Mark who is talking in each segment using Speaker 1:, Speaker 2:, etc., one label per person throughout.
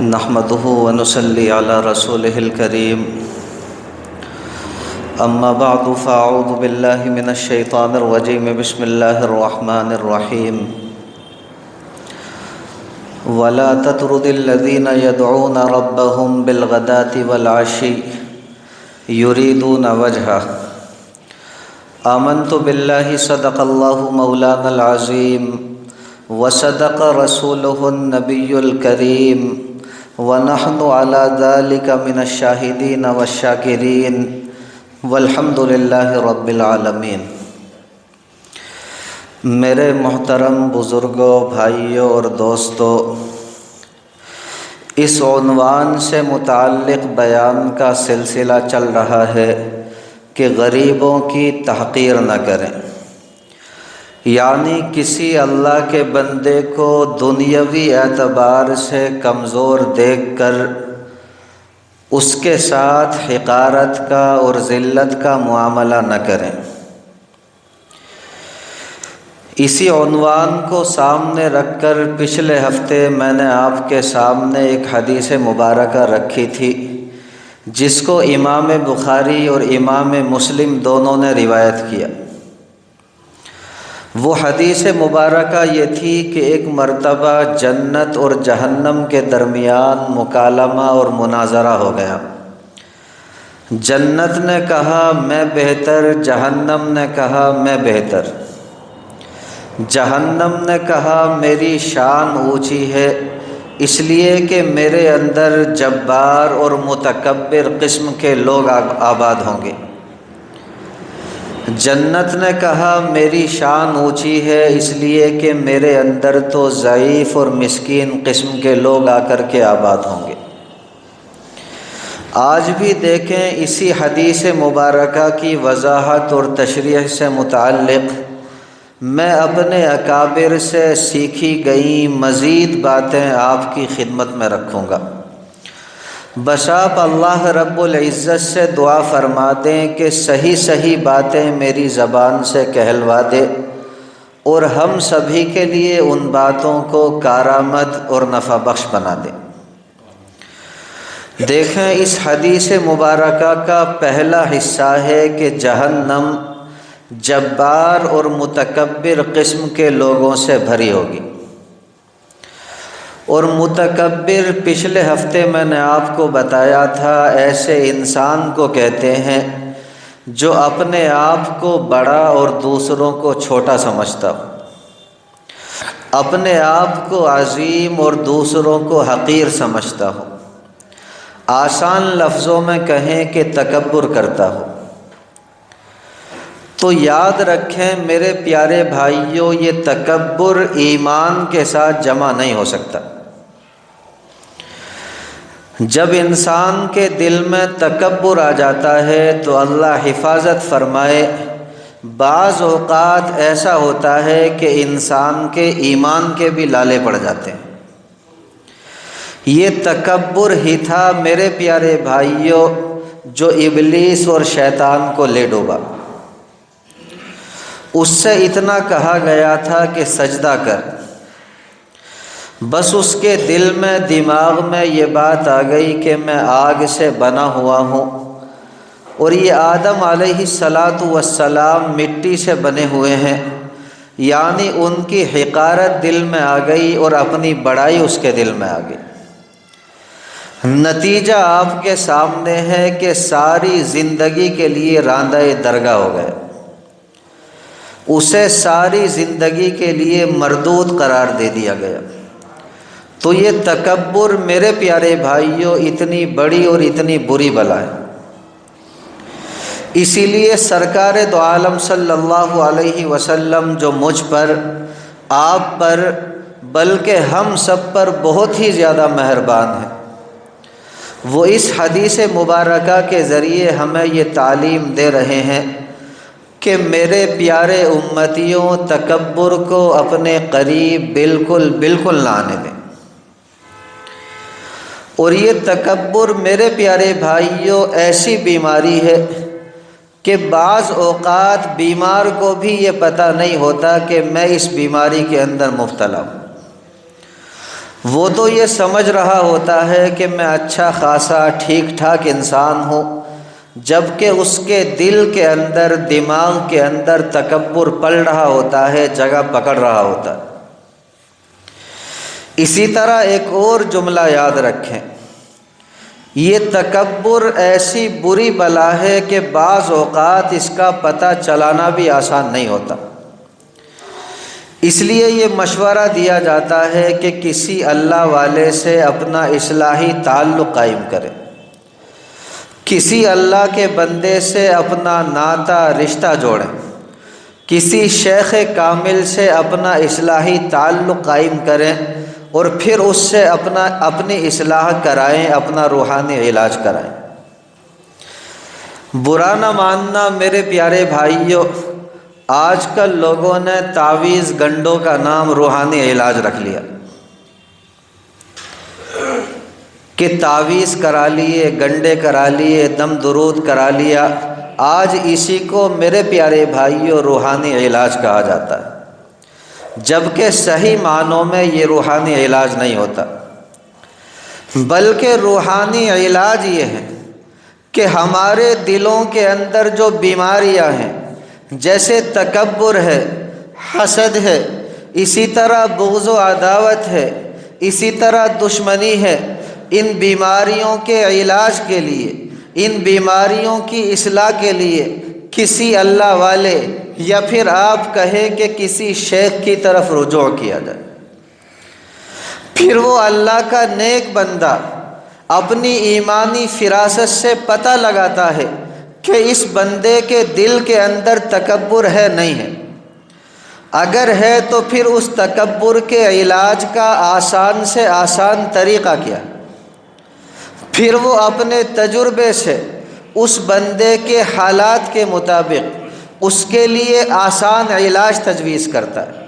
Speaker 1: نحمده ونصلي على رسوله الكريم أما بعد فأعوذ بالله من الشيطان الرجيم بسم الله الرحمن الرحيم ولا تطرد الذين يدعون ربهم بالغداة والعشي يريدون وجهه آمنت بالله صدق الله مولانا العظيم وصدق رسوله النبي الكريم ونحن على ذلك من الشاهدين والشاكرين والحمد للہ رب العالمین۔ میرے محترم بزرگوں، بھائیوں اور دوستوں، اس عنوان سے متعلق بیان کا سلسلہ چل رہا ہے کہ غریبوں کی تحقیر نہ کریں، یعنی کسی اللہ کے بندے کو دنیاوی اعتبار سے کمزور دیکھ کر اس کے ساتھ حقارت کا اور ذلت کا معاملہ نہ کریں۔ اسی عنوان کو سامنے رکھ کر پچھلے ہفتے میں نے آپ کے سامنے ایک حدیث مبارکہ رکھی تھی جس کو امام بخاری اور امام مسلم دونوں نے روایت کیا۔ وہ حدیث مبارکہ یہ تھی کہ ایک مرتبہ جنت اور جہنم کے درمیان مکالمہ اور مناظرہ ہو گیا۔ جنت نے کہا میں بہتر، جہنم نے کہا میں بہتر۔ جہنم نے کہا میری شان اونچی ہے اس لیے کہ میرے اندر جبار اور متکبر قسم کے لوگ آباد ہوں گے۔ جنت نے کہا میری شان اونچی ہے اس لیے کہ میرے اندر تو ضعیف اور مسکین قسم کے لوگ آ کر کے آباد ہوں گے۔ آج بھی دیکھیں اسی حدیث مبارکہ کی وضاحت اور تشریح سے متعلق میں اپنے اکابر سے سیکھی گئی مزید باتیں آپ کی خدمت میں رکھوں گا۔ بس آپ اللہ رب العزت سے دعا فرما دیں کہ صحیح صحیح باتیں میری زبان سے کہلوا دے اور ہم سبھی کے لیے ان باتوں کو کارآمد اور نفع بخش بنا دے۔ دیکھیں اس حدیث مبارکہ کا پہلا حصہ ہے کہ جہنم جبار اور متکبر قسم کے لوگوں سے بھری ہوگی، اور متکبر پچھلے ہفتے میں نے آپ کو بتایا تھا ایسے انسان کو کہتے ہیں جو اپنے آپ کو بڑا اور دوسروں کو چھوٹا سمجھتا ہو، اپنے آپ کو عظیم اور دوسروں کو حقیر سمجھتا ہو، آسان لفظوں میں کہیں کہ تکبر کرتا ہو۔ تو یاد رکھیں میرے پیارے بھائیوں، یہ تکبر ایمان کے ساتھ جمع نہیں ہو سکتا۔ جب انسان کے دل میں تکبر آ جاتا ہے تو اللہ حفاظت فرمائے، بعض اوقات ایسا ہوتا ہے کہ انسان کے ایمان کے بھی لالے پڑ جاتے ہیں۔ یہ تکبر ہی تھا میرے پیارے بھائیوں جو ابلیس اور شیطان کو لے ڈوبا۔ اس سے اتنا کہا گیا تھا کہ سجدہ کر، بس اس کے دل میں دماغ میں یہ بات آ گئی کہ میں آگ سے بنا ہوا ہوں اور یہ آدم علیہ السلام مٹی سے بنے ہوئے ہیں، یعنی ان کی حقارت دل میں آ گئی اور اپنی بڑائی اس کے دل میں آ گئی۔ نتیجہ آپ کے سامنے ہے کہ ساری زندگی کے لیے راندہ درگاہ ہو گئے، اسے ساری زندگی کے لیے مردود قرار دے دیا گیا۔ تو یہ تکبر میرے پیارے بھائیوں اتنی بڑی اور اتنی بری بلا ہے۔ اسی لیے سرکار دو عالم صلی اللہ علیہ وسلم جو مجھ پر، آپ پر، بلکہ ہم سب پر بہت ہی زیادہ مہربان ہیں، وہ اس حدیث مبارکہ کے ذریعے ہمیں یہ تعلیم دے رہے ہیں کہ میرے پیارے امتیوں تکبر کو اپنے قریب بالکل نہ آنے دیں۔ اور یہ تکبر میرے پیارے بھائیوں ایسی بیماری ہے کہ بعض اوقات بیمار کو بھی یہ پتہ نہیں ہوتا کہ میں اس بیماری کے اندر مبتلا ہوں۔ وہ تو یہ سمجھ رہا ہوتا ہے کہ میں اچھا خاصا ٹھیک ٹھاک انسان ہوں، جبکہ اس کے دل کے اندر، دماغ کے اندر تکبر پل رہا ہوتا ہے، جگہ پکڑ رہا ہوتا ہے۔ اسی طرح ایک اور جملہ یاد رکھیں، یہ تکبر ایسی بری بلا ہے کہ بعض اوقات اس کا پتہ چلانا بھی آسان نہیں ہوتا۔ اس لیے یہ مشورہ دیا جاتا ہے کہ کسی اللہ والے سے اپنا اصلاحی تعلق قائم کرے، کسی اللہ کے بندے سے اپنا ناطہ رشتہ جوڑیں، کسی شیخ کامل سے اپنا اصلاحی تعلق قائم کریں، اور پھر اس سے اپنی اصلاح کرائیں، اپنا روحانی علاج کرائیں۔ برا نہ ماننا میرے پیارے بھائیوں، آج کل لوگوں نے تعویذ گنڈوں کا نام روحانی علاج رکھ لیا کہ تعویذ کرا لیے، گنڈے کرا لیے، دم درود کرا لیا۔ آج اسی کو میرے پیارے بھائیوں روحانی علاج کہا جاتا ہے، جبکہ صحیح معنوں میں یہ روحانی علاج نہیں ہوتا، بلکہ روحانی علاج یہ ہے کہ ہمارے دلوں کے اندر جو بیماریاں ہیں، جیسے تکبر ہے، حسد ہے، اسی طرح بغض و عداوت ہے، اسی طرح دشمنی ہے، ان بیماریوں کے علاج کے لیے، ان بیماریوں کی اصلاح کے لیے کسی اللہ والے یا پھر آپ کہیں کہ کسی شیخ کی طرف رجوع کیا جائے۔ پھر وہ اللہ کا نیک بندہ اپنی ایمانی فراست سے پتہ لگاتا ہے کہ اس بندے کے دل کے اندر تکبر ہے نہیں ہے، اگر ہے تو پھر اس تکبر کے علاج کا آسان سے آسان طریقہ کیا؟ پھر وہ اپنے تجربے سے اس بندے کے حالات کے مطابق اس کے لیے آسان علاج تجویز کرتا ہے،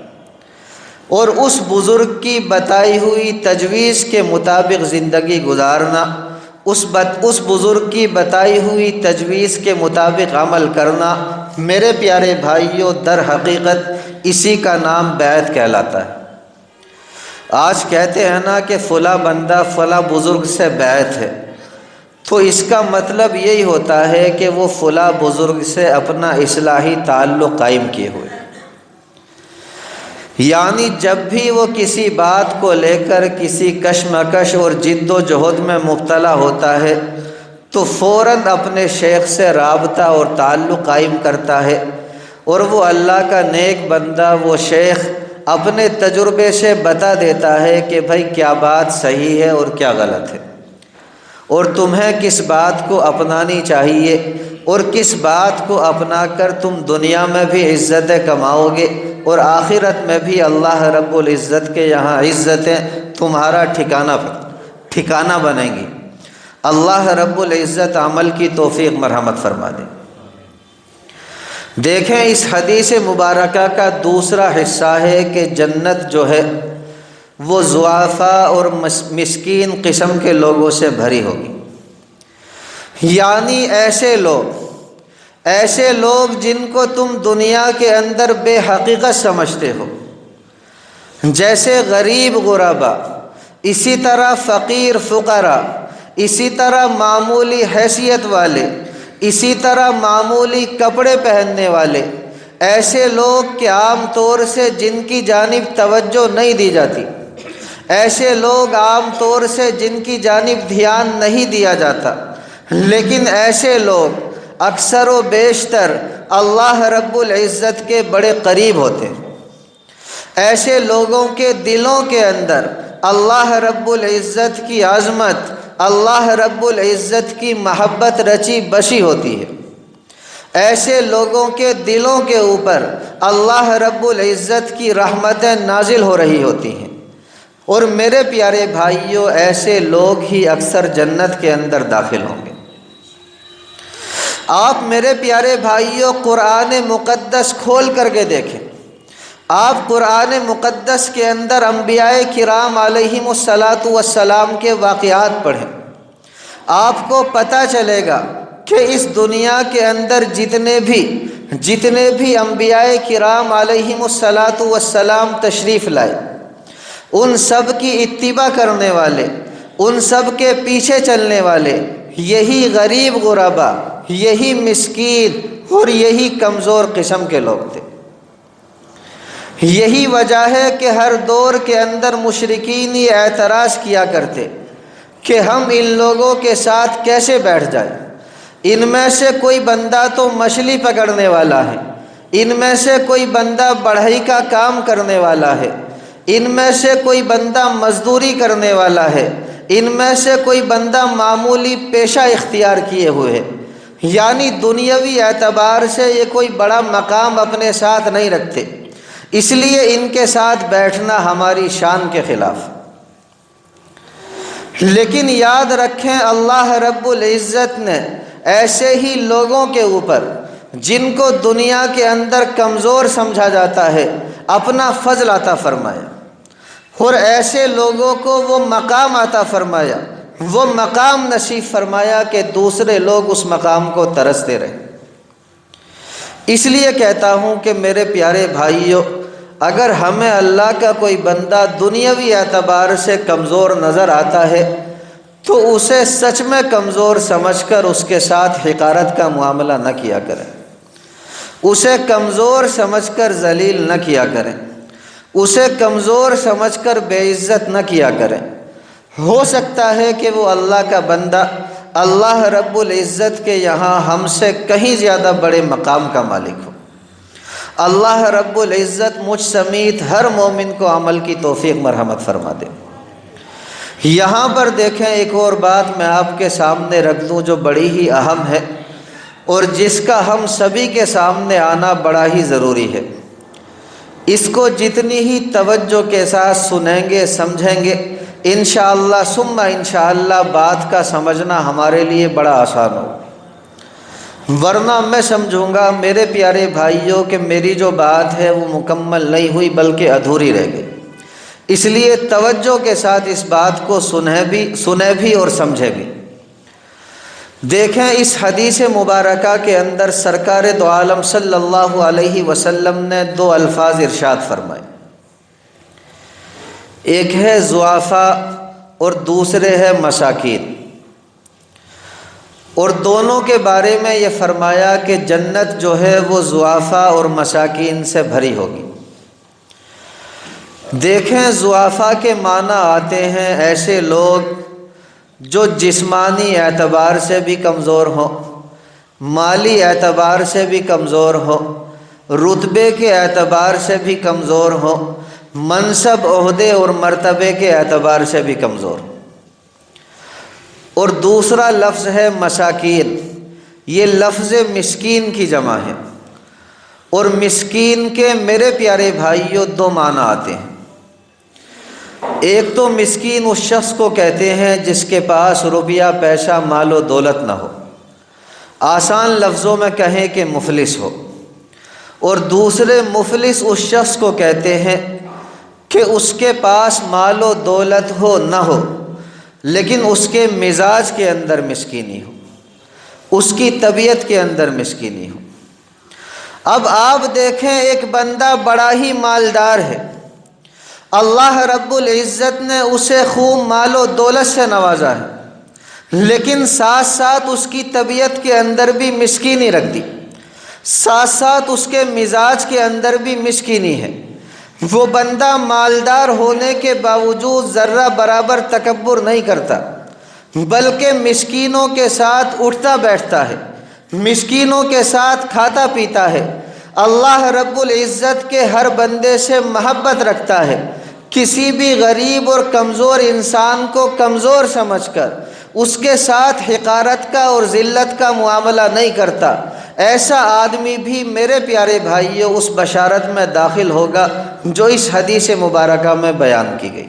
Speaker 1: اور اس بزرگ کی بتائی ہوئی تجویز کے مطابق زندگی گزارنا، اس بزرگ کی بتائی ہوئی تجویز کے مطابق عمل کرنا، میرے پیارے بھائیوں در حقیقت اسی کا نام بیعت کہلاتا ہے۔ آج کہتے ہیں نا کہ فلاں بندہ فلاں بزرگ سے بیعت ہے، تو اس کا مطلب یہی ہوتا ہے کہ وہ فلاں بزرگ سے اپنا اصلاحی تعلق قائم کیے ہوئے، یعنی جب بھی وہ کسی بات کو لے کر کسی کشمکش اور جد و جہد میں مبتلا ہوتا ہے تو فوراً اپنے شیخ سے رابطہ اور تعلق قائم کرتا ہے، اور وہ اللہ کا نیک بندہ، وہ شیخ اپنے تجربے سے بتا دیتا ہے کہ بھائی کیا بات صحیح ہے اور کیا غلط ہے، اور تمہیں کس بات کو اپنانی چاہیے، اور کس بات کو اپنا کر تم دنیا میں بھی عزتیں کماؤ گے اور آخرت میں بھی اللہ رب العزت کے یہاں عزتیں تمہارا ٹھکانہ بنیں گی۔ اللہ رب العزت عمل کی توفیق مرحمت فرما دے۔ دیکھیں اس حدیث مبارکہ کا دوسرا حصہ ہے کہ جنت جو ہے وہ ضعفاء اور مسکین قسم کے لوگوں سے بھری ہوگی، یعنی ایسے لوگ جن کو تم دنیا کے اندر بے حقیقت سمجھتے ہو، جیسے غریب غربا، اسی طرح فقیر فقراء، اسی طرح معمولی حیثیت والے، اسی طرح معمولی کپڑے پہننے والے، ایسے لوگ کہ عام طور سے جن کی جانب توجہ نہیں دی جاتی، ایسے لوگ عام طور سے جن کی جانب دھیان نہیں دیا جاتا، لیکن ایسے لوگ اکثر و بیشتر اللہ رب العزت کے بڑے قریب ہوتے ہیں۔ ایسے لوگوں کے دلوں کے اندر اللہ رب العزت کی عظمت، اللہ رب العزت کی محبت رچی بسی ہوتی ہے۔ ایسے لوگوں کے دلوں کے اوپر اللہ رب العزت کی رحمتیں نازل ہو رہی ہوتی ہیں، اور میرے پیارے بھائیوں ایسے لوگ ہی اکثر جنت کے اندر داخل ہوں گے۔ آپ میرے پیارے بھائیوں قرآن مقدس کھول کر کے دیکھیں، آپ قرآن مقدس کے اندر انبیاء کرام علیہم الصلاۃ والسلام کے واقعات پڑھیں، آپ کو پتہ چلے گا کہ اس دنیا کے اندر جتنے بھی انبیاء کرام علیہم الصلاۃ والسلام تشریف لائے، ان سب کی اتباع کرنے والے، ان سب کے پیچھے چلنے والے یہی غریب غربا، یہی مسکین اور یہی کمزور قسم کے لوگ تھے۔ یہی وجہ ہے کہ ہر دور کے اندر مشرکین یہ اعتراض کیا کرتے کہ ہم ان لوگوں کے ساتھ کیسے بیٹھ جائیں، ان میں سے کوئی بندہ تو مچھلی پکڑنے والا ہے، ان میں سے کوئی بندہ بڑھئی کا کام کرنے والا ہے، ان میں سے کوئی بندہ مزدوری کرنے والا ہے، ان میں سے کوئی بندہ معمولی پیشہ اختیار کیے ہوئے ہے، یعنی دنیاوی اعتبار سے یہ کوئی بڑا مقام اپنے ساتھ نہیں رکھتے، اس لیے ان کے ساتھ بیٹھنا ہماری شان کے خلاف۔ لیکن یاد رکھیں اللہ رب العزت نے ایسے ہی لوگوں کے اوپر جن کو دنیا کے اندر کمزور سمجھا جاتا ہے اپنا فضل عطا فرمایا، اور ایسے لوگوں کو وہ مقام عطا فرمایا، وہ مقام نصیب فرمایا کہ دوسرے لوگ اس مقام کو ترستے رہے۔ اس لیے کہتا ہوں کہ میرے پیارے بھائیوں، اگر ہمیں اللہ کا کوئی بندہ دنیاوی اعتبار سے کمزور نظر آتا ہے تو اسے سچ میں کمزور سمجھ کر اس کے ساتھ حقارت کا معاملہ نہ کیا کریں، اسے کمزور سمجھ کر ذلیل نہ کیا کریں، اسے کمزور سمجھ کر بے عزت نہ کیا کریں۔ ہو سکتا ہے کہ وہ اللہ کا بندہ اللہ رب العزت کے یہاں ہم سے کہیں زیادہ بڑے مقام کا مالک ہو۔ اللہ رب العزت مجھ سمیت ہر مومن کو عمل کی توفیق مرحمت فرما دے۔ یہاں پر دیکھیں ایک اور بات میں آپ کے سامنے رکھ دوں جو بڑی ہی اہم ہے اور جس کا ہم سبھی کے سامنے آنا بڑا ہی ضروری ہے۔ اس کو جتنی ہی توجہ کے ساتھ سنیں گے سمجھیں گے انشاءاللہ ثم انشاءاللہ بات کا سمجھنا ہمارے لیے بڑا آسان ہو، ورنہ میں سمجھوں گا میرے پیارے بھائیوں کہ میری جو بات ہے وہ مکمل نہیں ہوئی بلکہ ادھوری رہ گئی۔ اس لیے توجہ کے ساتھ اس بات کو سنیں بھی اور سمجھیں بھی۔ دیکھیں اس حدیث مبارکہ کے اندر سرکار دو عالم صلی اللہ علیہ وسلم نے دو الفاظ ارشاد فرمائے، ایک ہے ضعفاء اور دوسرے ہے مساکین، اور دونوں کے بارے میں یہ فرمایا کہ جنت جو ہے وہ ضعفاء اور مساکین سے بھری ہوگی۔ دیکھیں ضعفاء کے معنی آتے ہیں ایسے لوگ جو جسمانی اعتبار سے بھی کمزور ہوں، مالی اعتبار سے بھی کمزور ہوں، رتبے کے اعتبار سے بھی کمزور ہوں، منصب عہدے اور مرتبے کے اعتبار سے بھی کمزور ہوں۔ اور دوسرا لفظ ہے مساکین، یہ لفظ مسکین کی جمع ہے، اور مسکین کے میرے پیارے بھائیوں دو معنی آتے ہیں۔ ایک تو مسکین اس شخص کو کہتے ہیں جس کے پاس روپیہ پیسہ مال و دولت نہ ہو، آسان لفظوں میں کہیں کہ مفلس ہو، اور دوسرے مفلس اس شخص کو کہتے ہیں کہ اس کے پاس مال و دولت ہو نہ ہو لیکن اس کے مزاج کے اندر مسکینی ہو، اس کی طبیعت کے اندر مسکینی ہو۔ اب آپ دیکھیں ایک بندہ بڑا ہی مالدار ہے، اللہ رب العزت نے اسے خوب مال و دولت سے نوازا ہے، لیکن ساتھ ساتھ اس کی طبیعت کے اندر بھی مسکینی رکھ دی، ساتھ ساتھ اس کے مزاج کے اندر بھی مسکینی ہے۔ وہ بندہ مالدار ہونے کے باوجود ذرہ برابر تکبر نہیں کرتا، بلکہ مسکینوں کے ساتھ اٹھتا بیٹھتا ہے، مسکینوں کے ساتھ کھاتا پیتا ہے، اللہ رب العزت کے ہر بندے سے محبت رکھتا ہے، کسی بھی غریب اور کمزور انسان کو کمزور سمجھ کر اس کے ساتھ حقارت کا اور ذلت کا معاملہ نہیں کرتا۔ ایسا آدمی بھی میرے پیارے بھائیوں اس بشارت میں داخل ہوگا جو اس حدیث مبارکہ میں بیان کی گئی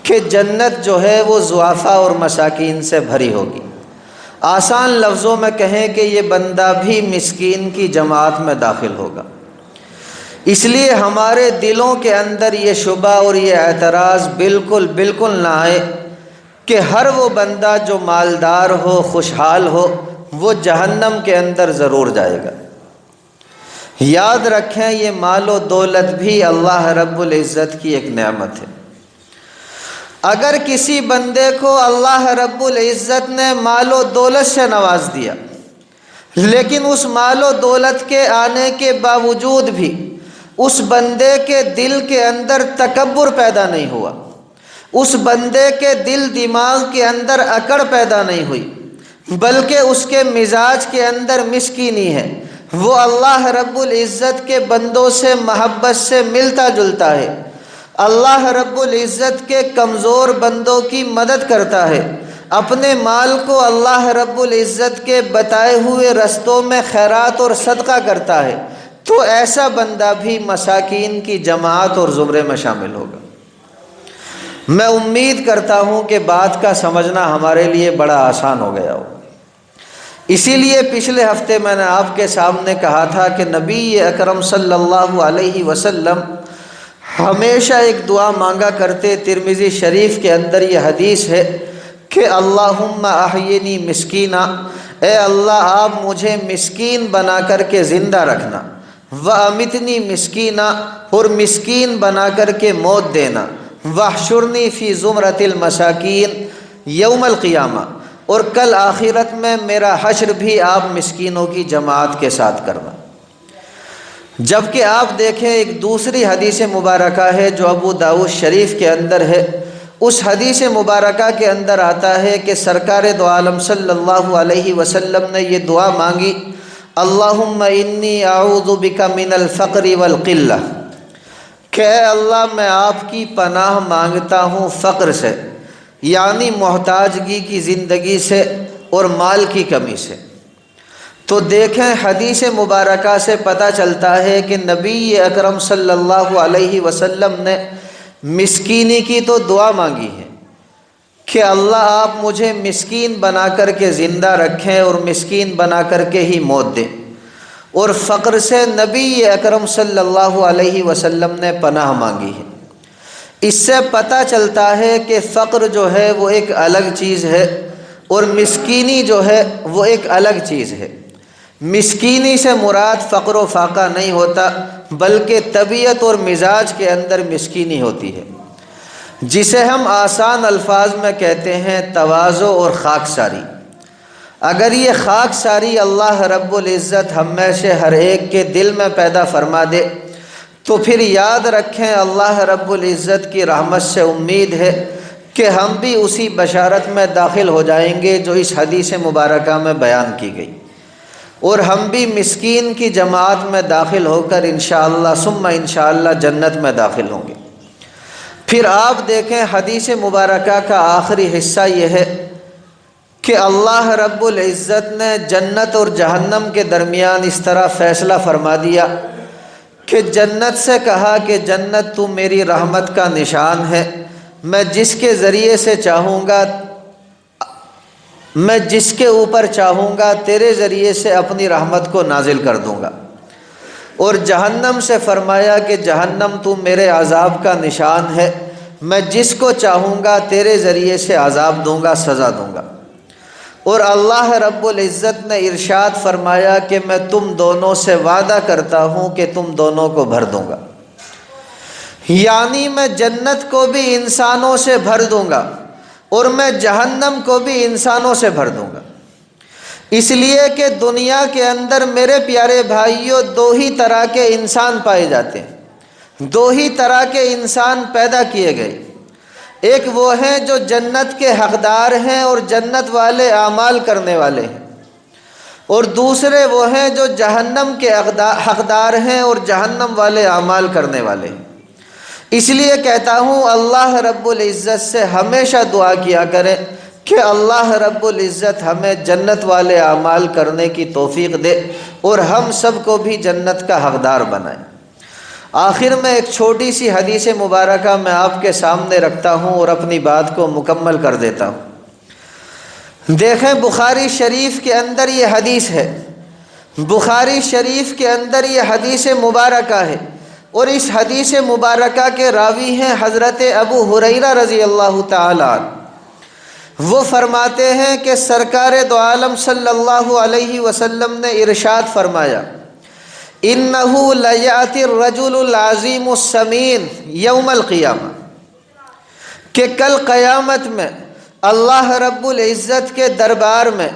Speaker 1: کہ جنت جو ہے وہ ضعفاء اور مساکین سے بھری ہوگی۔ آسان لفظوں میں کہیں کہ یہ بندہ بھی مسکین کی جماعت میں داخل ہوگا۔ اس لیے ہمارے دلوں کے اندر یہ شبہ اور یہ اعتراض بالکل نہ آئے کہ ہر وہ بندہ جو مالدار ہو، خوشحال ہو، وہ جہنم کے اندر ضرور جائے گا۔ یاد رکھیں یہ مال و دولت بھی اللہ رب العزت کی ایک نعمت ہے، اگر کسی بندے کو اللہ رب العزت نے مال و دولت سے نواز دیا، لیکن اس مال و دولت کے آنے کے باوجود بھی اس بندے کے دل کے اندر تکبر پیدا نہیں ہوا، اس بندے کے دل دماغ کے اندر اکڑ پیدا نہیں ہوئی، بلکہ اس کے مزاج کے اندر مسکینی ہے، وہ اللہ رب العزت کے بندوں سے محبت سے ملتا جلتا ہے، اللہ رب العزت کے کمزور بندوں کی مدد کرتا ہے، اپنے مال کو اللہ رب العزت کے بتائے ہوئے رستوں میں خیرات اور صدقہ کرتا ہے، تو ایسا بندہ بھی مساکین کی جماعت اور زمرے میں شامل ہوگا۔ میں امید کرتا ہوں کہ بات کا سمجھنا ہمارے لیے بڑا آسان ہو گیا ہو۔ اسی لیے پچھلے ہفتے میں نے آپ کے سامنے کہا تھا کہ نبی اکرم صلی اللہ علیہ وسلم ہمیشہ ایک دعا مانگا کرتے، ترمذی شریف کے اندر یہ حدیث ہے کہ اللہم احیینی مسکینا، اے اللہ آپ مجھے مسکین بنا کر کے زندہ رکھنا، وامتنی مسکینا، اور مسکین بنا کر کے موت دینا، واحشرنی فی زمرۃ المساکین یوم القیامہ، اور کل آخرت میں میرا حشر بھی آپ مسکینوں کی جماعت کے ساتھ کرنا۔ جبکہ آپ دیکھیں ایک دوسری حدیث مبارکہ ہے جو ابو داؤد شریف کے اندر ہے، اس حدیث مبارکہ کے اندر آتا ہے کہ سرکار دو عالم صلی اللہ علیہ وسلم نے یہ دعا مانگی، اللہم انی اعوذ بک من الفقر والقلہ، کہ اے اللہ میں آپ کی پناہ مانگتا ہوں فقر سے، یعنی محتاجگی کی زندگی سے اور مال کی کمی سے۔ تو دیکھیں حدیث مبارکہ سے پتہ چلتا ہے کہ نبی اکرم صلی اللہ علیہ وسلم نے مسکینی کی تو دعا مانگی ہے کہ اللہ آپ مجھے مسکین بنا کر کے زندہ رکھیں اور مسکین بنا کر کے ہی موت دیں، اور فقر سے نبی اکرم صلی اللہ علیہ وسلم نے پناہ مانگی ہے۔ اس سے پتہ چلتا ہے کہ فقر جو ہے وہ ایک الگ چیز ہے اور مسکینی جو ہے وہ ایک الگ چیز ہے۔ مسکینی سے مراد فقر و فاقہ نہیں ہوتا، بلکہ طبیعت اور مزاج کے اندر مسکینی ہوتی ہے، جسے ہم آسان الفاظ میں کہتے ہیں تواضع اور خاکساری۔ اگر یہ خاکساری اللہ رب العزت ہم میں سے ہر ایک کے دل میں پیدا فرما دے تو پھر یاد رکھیں اللہ رب العزت کی رحمت سے امید ہے کہ ہم بھی اسی بشارت میں داخل ہو جائیں گے جو اس حدیث مبارکہ میں بیان کی گئی، اور ہم بھی مسکین کی جماعت میں داخل ہو کر انشاءاللہ ثم انشاءاللہ جنت میں داخل ہوں گے۔ پھر آپ دیکھیں حدیث مبارکہ کا آخری حصہ یہ ہے کہ اللہ رب العزت نے جنت اور جہنم کے درمیان اس طرح فیصلہ فرما دیا کہ جنت سے کہا کہ جنت تو میری رحمت کا نشان ہے، میں جس کے ذریعے سے چاہوں گا، میں جس کے اوپر چاہوں گا تیرے ذریعے سے اپنی رحمت کو نازل کر دوں گا، اور جہنم سے فرمایا کہ جہنم تو میرے عذاب کا نشان ہے، میں جس کو چاہوں گا تیرے ذریعے سے عذاب دوں گا، سزا دوں گا، اور اللہ رب العزت نے ارشاد فرمایا کہ میں تم دونوں سے وعدہ کرتا ہوں کہ تم دونوں کو بھر دوں گا، یعنی میں جنت کو بھی انسانوں سے بھر دوں گا اور میں جہنم کو بھی انسانوں سے بھر دوں گا۔ اس لیے کہ دنیا کے اندر میرے پیارے بھائیوں دو ہی طرح کے انسان پائے جاتے ہیں، دو ہی طرح کے انسان پیدا کیے گئے، ایک وہ ہیں جو جنت کے حقدار ہیں اور جنت والے اعمال کرنے والے ہیں، اور دوسرے وہ ہیں جو جہنم کے حقدار ہیں اور جہنم والے اعمال کرنے والے ہیں۔ اس لیے کہتا ہوں اللہ رب العزت سے ہمیشہ دعا کیا کریں کہ اللہ رب العزت ہمیں جنت والے اعمال کرنے کی توفیق دے اور ہم سب کو بھی جنت کا حقدار بنائے۔ آخر میں ایک چھوٹی سی حدیث مبارکہ میں آپ کے سامنے رکھتا ہوں اور اپنی بات کو مکمل کر دیتا ہوں۔ دیکھیں بخاری شریف کے اندر یہ حدیث ہے، بخاری شریف کے اندر یہ حدیث مبارکہ ہے، اور اس حدیث مبارکہ کے راوی ہیں حضرت ابو ہریرہ رضی اللہ تعالی عنہ۔ وہ فرماتے ہیں کہ سرکار دو عالم صلی اللہ علیہ وسلم نے ارشاد فرمایا، اِنَّهُ لَيَأْتِي الرَّجُلُ الْعَظِيمُ السَّمِينُ يَوْمَ الْقِيَامَةِ، کہ کل قیامت میں اللہ رب العزت کے دربار میں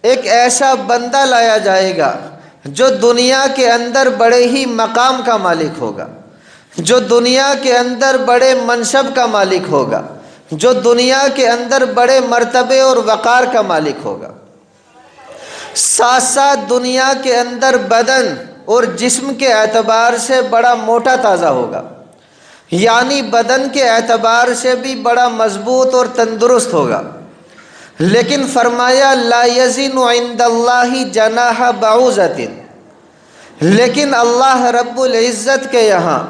Speaker 1: ایک ایسا بندہ لایا جائے گا جو دنیا کے اندر بڑے ہی مقام کا مالک ہوگا، جو دنیا کے اندر بڑے منصب کا مالک ہوگا، جو دنیا کے اندر بڑے مرتبے اور وقار کا مالک ہوگا، ساتھ ساتھ دنیا کے اندر بدن اور جسم کے اعتبار سے بڑا موٹا تازہ ہوگا، یعنی بدن کے اعتبار سے بھی بڑا مضبوط اور تندرست ہوگا۔ لیکن فرمایا لا یزن عند اللہ جناح بعوضۃ، لیکن اللہ رب العزت کے یہاں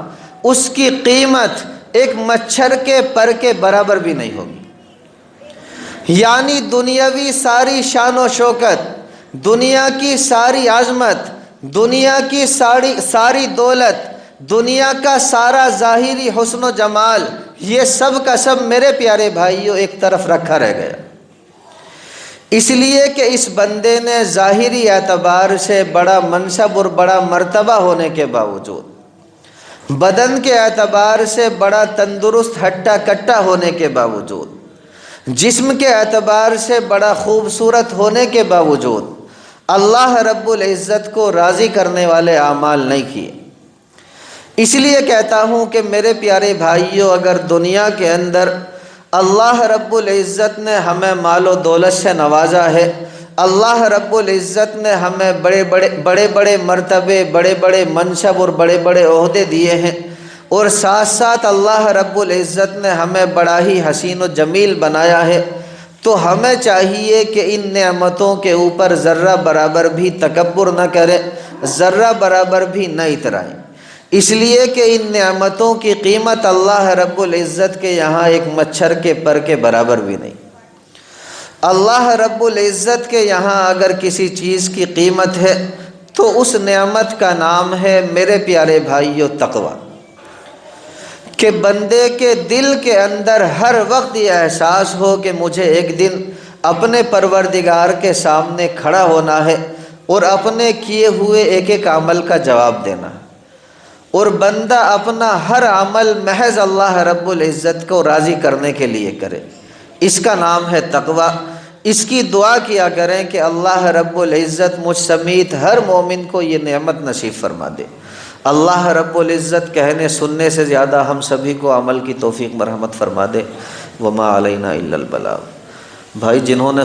Speaker 1: اس کی قیمت ایک مچھر کے پر کے برابر بھی نہیں ہوگی، یعنی دنیاوی ساری شان و شوکت، دنیا کی ساری عظمت، دنیا کی ساری دولت، دنیا کا سارا ظاہری حسن و جمال، یہ سب کا سب میرے پیارے بھائیوں ایک طرف رکھا رہ گیا، اس لیے کہ اس بندے نے ظاہری اعتبار سے بڑا منصب اور بڑا مرتبہ ہونے کے باوجود، بدن کے اعتبار سے بڑا تندرست ہٹا کٹا ہونے کے باوجود، جسم کے اعتبار سے بڑا خوبصورت ہونے کے باوجود اللہ رب العزت کو راضی کرنے والے اعمال نہیں کیے۔ اس لیے کہتا ہوں کہ میرے پیارے بھائیوں، اگر دنیا کے اندر اللہ رب العزت نے ہمیں مال و دولت سے نوازا ہے، اللہ رب العزت نے ہمیں بڑے بڑے مرتبے، بڑے بڑے منصب اور بڑے بڑے عہدے دیے ہیں، اور ساتھ ساتھ اللہ رب العزت نے ہمیں بڑا ہی حسین و جمیل بنایا ہے، تو ہمیں چاہیے کہ ان نعمتوں کے اوپر ذرہ برابر بھی تکبر نہ کریں، ذرہ برابر بھی نہ اترائیں، اس لیے کہ ان نعمتوں کی قیمت اللہ رب العزت کے یہاں ایک مچھر کے پر کے برابر بھی نہیں۔ اللہ رب العزت کے یہاں اگر کسی چیز کی قیمت ہے تو اس نعمت کا نام ہے میرے پیارے بھائیو تقوی، کہ بندے کے دل کے اندر ہر وقت یہ احساس ہو کہ مجھے ایک دن اپنے پروردگار کے سامنے کھڑا ہونا ہے اور اپنے کیے ہوئے ایک ایک عمل کا جواب دینا ہے، اور بندہ اپنا ہر عمل محض اللہ رب العزت کو راضی کرنے کے لیے کرے، اس کا نام ہے تقوی۔ اس کی دعا کیا کریں کہ اللہ رب العزت مجھ سمیت ہر مومن کو یہ نعمت نصیب فرما دے۔ اللہ رب العزت کہنے سننے سے زیادہ ہم سبھی کو عمل کی توفیق مرحمت فرما دے۔ وما علینا الا البلاغ۔ بھائی جنہوں نے